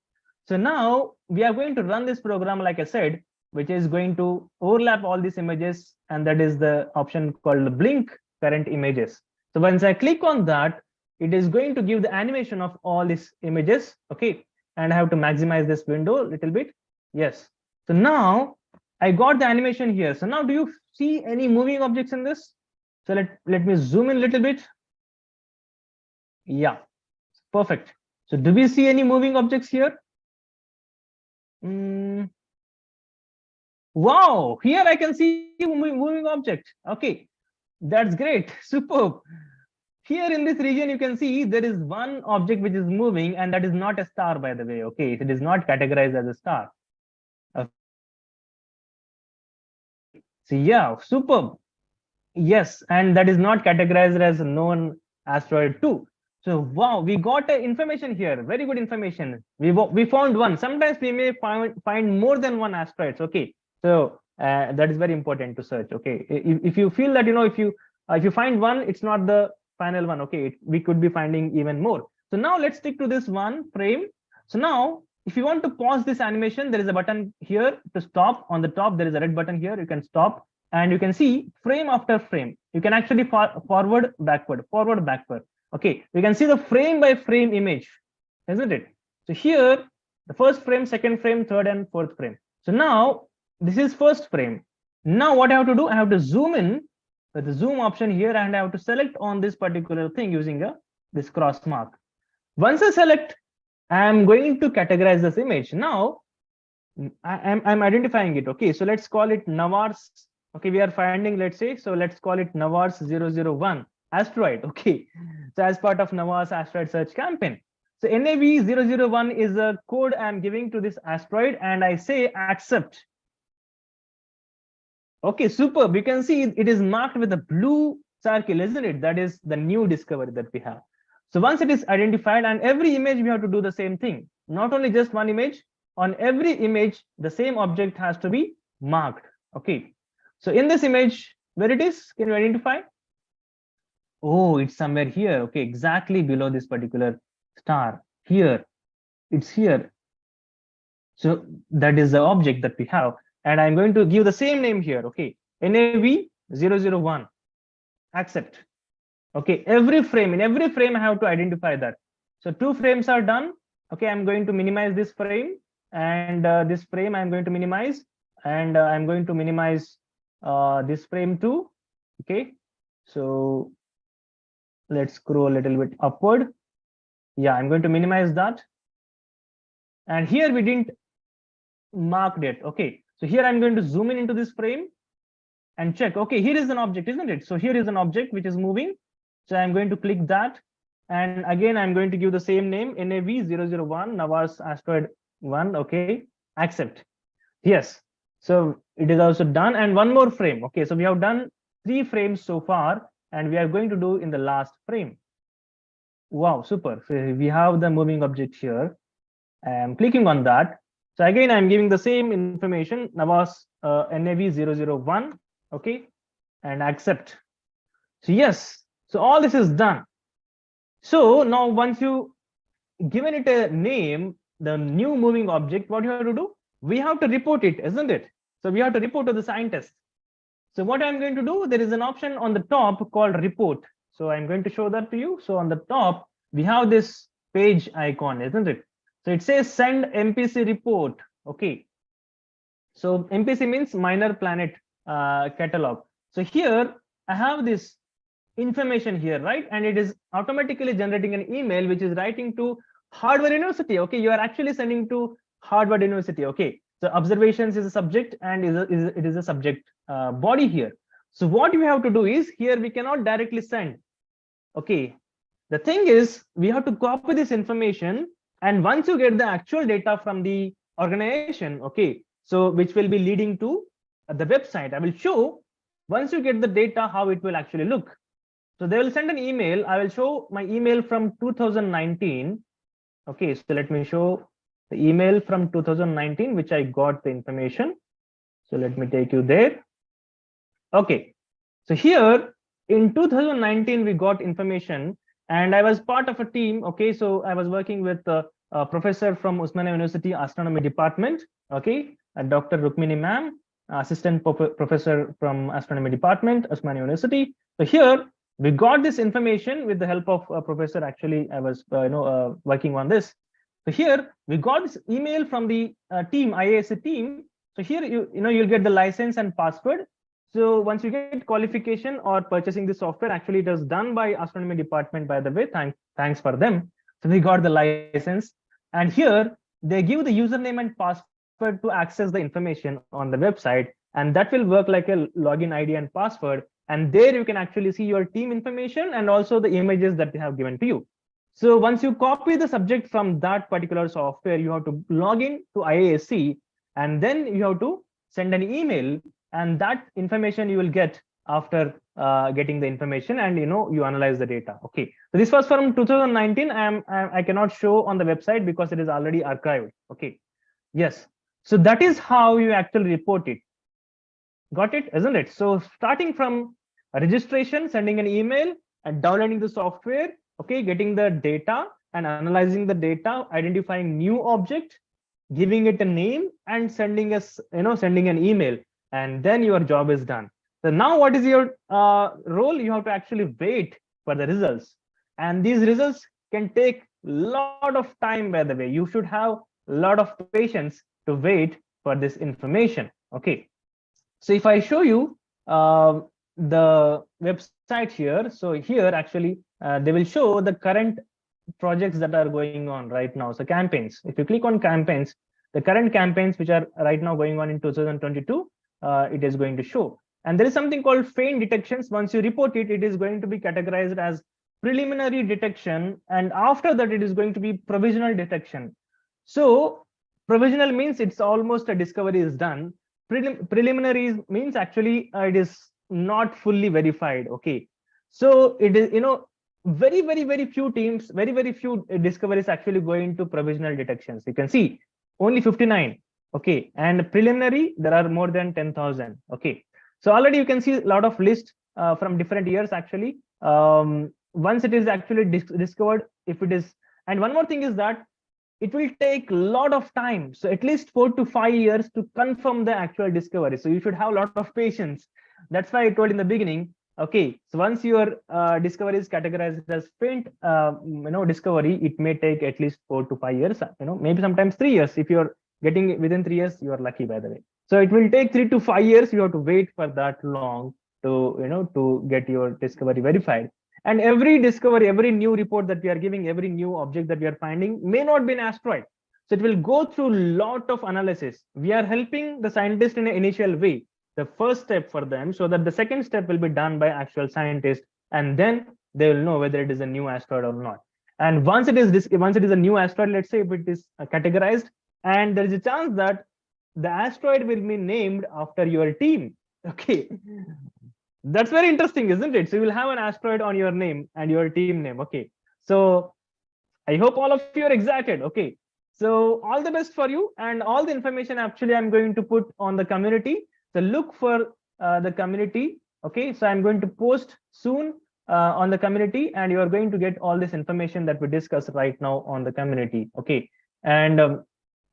So now we are going to run this program, like I said, which is going to overlap all these images, and that is the option called blink current images. So once I click on that, it is going to give the animation of all these images. Okay, and I have to maximize this window a little bit. Yes, so now I got the animation here. So now do you see any moving objects in this? So let me zoom in a little bit. Yeah, perfect. So do we see any moving objects here? Wow, here I can see moving object. Okay, that's great. Superb. Here in this region, you can see there is one object which is moving, and that is not a star, by the way. Okay, it is not categorized as a star. So yeah, superb. Yes, and that is not categorized as a known asteroid too. So wow, we got information here. Very good information. We found one. Sometimes we may find more than one asteroids. Okay, so that is very important to search. Okay, if you feel that if you find one, it's not the final one. Okay, we could be finding even more. So now let's stick to this one frame. So now if you want to pause this animation, there is a button here to stop. On the top there is a red button here. You can stop, and you can see frame after frame. You can actually forward backward. Okay, we can see the frame by frame image, isn't it? So here the first frame, second frame, third and fourth frame. So now this is first frame. Now what I have to do, I have to zoom in with the zoom option here, and I have to select on this particular thing using this cross mark. Once I select, I am going to categorize this image. Now I'm identifying it. Okay, so let's call it Navars. Okay, we are finding, let's say, so let's call it Navars 001 asteroid. Okay, so as part of Navars asteroid search campaign. So NAV 001 is a code I'm giving to this asteroid, and I say accept. Okay, superb. You can see it is marked with a blue circle, isn't it? That is the new discovery that we have. So once it is identified, and every image we have to do the same thing. Not only just one image, on every image, the same object has to be marked. Okay, so in this image, where it is, can you identify? Oh, it's somewhere here. Okay, exactly below this particular star. Here, it's here. So that is the object that we have. And I'm going to give the same name here. Okay, NAV 001. Accept. Okay, in every frame I have to identify that. So 2 frames are done. Okay, I'm going to minimize this frame, and this frame I'm going to minimize, and I'm going to minimize this frame too. Okay, so let's scroll a little bit upward. Yeah, I'm going to minimize that. And here we didn't mark it. Okay, so here I'm going to zoom in into this frame and check. Okay, here is an object, isn't it? So here is an object which is moving. So I'm going to click that, and again I'm going to give the same name, NAV 001 Navars asteroid 1. Okay, accept. Yes, so it is also done. And one more frame. Okay, so we have done 3 frames so far, and we are going to do in the last frame. Wow, super. So we have the moving object here. I'm clicking on that. So again, I'm giving the same information, Navars NAV 001. Okay, and accept. So yes, so all this is done. So now once you given it a name, the new moving object, what you have to do? we have to report it, isn't it? So we have to report to the scientist. So what I'm going to do, there is an option on the top called report. So I'm going to show that to you. So on the top, we have this page icon, isn't it? So it says send MPC report. Okay. So MPC means minor planet catalog. So here I have this information here, right? And it is automatically generating an email which is writing to Harvard University. Okay, you are actually sending to Harvard University. Okay, so observations is a subject and it is a subject body here. So what we have to do is here we cannot directly send. Okay, the thing is we have to copy this information, and once you get the actual data from the organization, okay, so which will be leading to the website, I will show once you get the data how it will actually look. So they will send an email. I will show my email from 2019. Okay, so let me show the email from 2019, which I got the information. So let me take you there. Okay, so here in 2019, we got information and I was part of a team. Okay, so I was working with a professor from Osmania University Astronomy Department. Okay, Dr. Rukmini ma'am, assistant professor from Astronomy Department, Osmania University. So here we got this information with the help of a professor. Actually, I was working on this. So here we got this email from the team, IASC team. So here you'll get the license and password. So once you get qualification or purchasing the software, actually it was done by Astronomy Department, by the way. Thanks for them. So we got the license, and here they give the username and password to access the information on the website, and that will work like a login ID and password. And there you can actually see your team information and also the images that they have given to you. So once you copy the subject from that particular software, you have to log in to IASC, and then you have to send an email, and that information you will get after getting the information, and you analyze the data. Okay, so this was from 2019. I cannot show on the website because it is already archived. Okay, yes, so that is how you actually report it. Got it, isn't it? So starting from registration, sending an email, and downloading the software, okay, getting the data and analyzing the data, identifying new object, giving it a name, and sending an email, and then your job is done. So now what is your role? You have to actually wait for the results, and these results can take a lot of time. By the way, you should have a lot of patience to wait for this information. Okay, so if I show you the website here, so here actually they will show the current projects that are going on right now. So campaigns, if you click on campaigns, the current campaigns which are right now going on in 2022, it is going to show. And there is something called faint detections. Once you report it, it is going to be categorized as preliminary detection, and after that it is going to be provisional detection. So provisional means it's almost a discovery is done. Preliminary means actually it is not fully verified. Okay, so it is very few teams, very few discoveries actually going to provisional detections. You can see only 59. Okay, and preliminary there are more than 10,000. Okay, so already you can see a lot of lists from different years actually. Once it is actually discovered, if it is, and one more thing is that it will take a lot of time. So at least 4 to 5 years to confirm the actual discovery. So you should have a lot of patience. That's why I told in the beginning. Okay, so once your discovery is categorized as faint, discovery, it may take at least 4 to 5 years. Maybe sometimes 3 years. If you're getting it within 3 years, you are lucky, by the way. So it will take 3 to 5 years. You have to wait for that long to get your discovery verified. And every discovery, every new report that we are giving, every new object that we are finding may not be an asteroid. So it will go through a lot of analysis. We are helping the scientist in an initial way, the first step for them, so that the second step will be done by actual scientists, and then they will know whether it is a new asteroid or not. And once it is a new asteroid, let's say if it is categorized, and there is a chance that the asteroid will be named after your team. Okay, that's very interesting, isn't it? So you will have an asteroid on your name and your team name. Okay, so I hope all of you are excited. Okay, so all the best for you, and all the information actually I'm going to put on the community. So look for the community. Okay, so I'm going to post soon on the community, and you are going to get all this information that we discussed right now on the community. Okay, and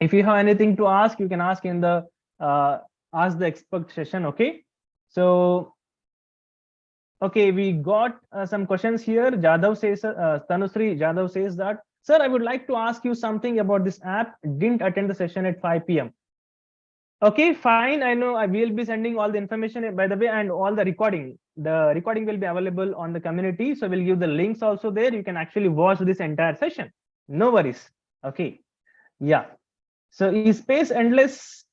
If you have anything to ask, you can ask in the ask the expert session. Okay, so okay, we got some questions here. Jadhav says, Tanusri Jadhav says that, sir, I would like to ask you something about this app. Didn't attend the session at 5 p.m. Okay, fine. I know I will be sending all the information, by the way, and all the recording. The recording will be available on the community. So we'll give the links also there. You can actually watch this entire session. No worries. Okay. Yeah. So is space endless?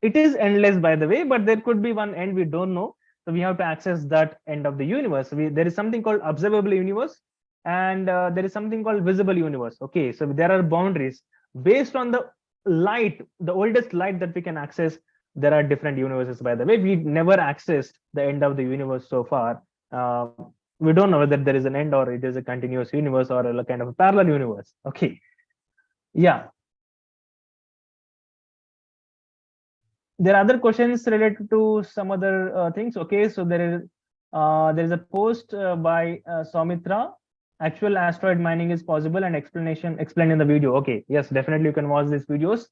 It is endless, by the way, but there could be one end we don't know. So we have to access that end of the universe. There is something called observable universe, and there is something called visible universe. Okay, so there are boundaries based on the light, the oldest light that we can access. There are different universes, by the way. We never accessed the end of the universe so far. We don't know whether there is an end or it is a continuous universe or a kind of a parallel universe. Okay, yeah. There are other questions related to some other things. Okay, so there is a post by Soumitra. Actual asteroid mining is possible and explanation explained in the video. Okay, yes, definitely you can watch these videos.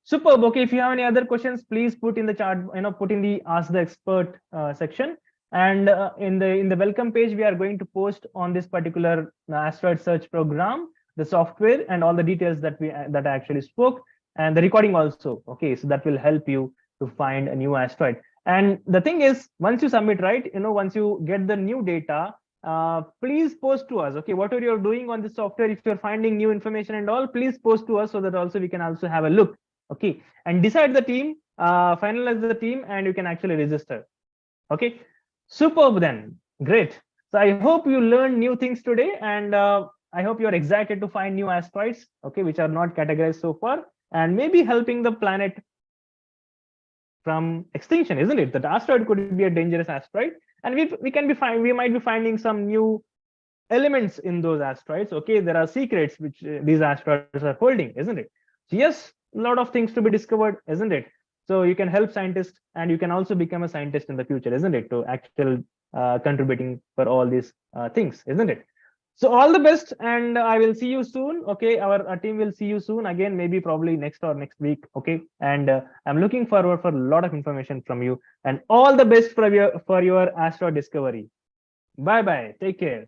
Superb. Okay, if you have any other questions, please put in the chat. Put in the ask the expert section. And in the welcome page, we are going to post on this particular asteroid search program, the software, and all the details that I actually spoke, and the recording also. Okay, so that will help you to find a new asteroid. And the thing is, once you submit, right, once you get the new data, please post to us. Okay, whatever you're doing on the software, if you're finding new information and all, please post to us so that also we can also have a look. Okay, and decide the team, finalize the team, and you can actually register. Okay, superb then. Great. So I hope you learned new things today, and I hope you're excited to find new asteroids, okay, which are not categorized so far, and maybe helping the planet from extinction, isn't it? That asteroid could be a dangerous asteroid, and we might be finding some new elements in those asteroids. Okay, there are secrets which these asteroids are holding, isn't it? So yes, a lot of things to be discovered, isn't it? So you can help scientists, and you can also become a scientist in the future, isn't it? To actual contributing for all these things, isn't it? So all the best, and I will see you soon. Okay, our team will see you soon again, maybe probably next week. Okay, and I'm looking forward for a lot of information from you, and all the best for your asteroid discovery. Bye bye. Take care.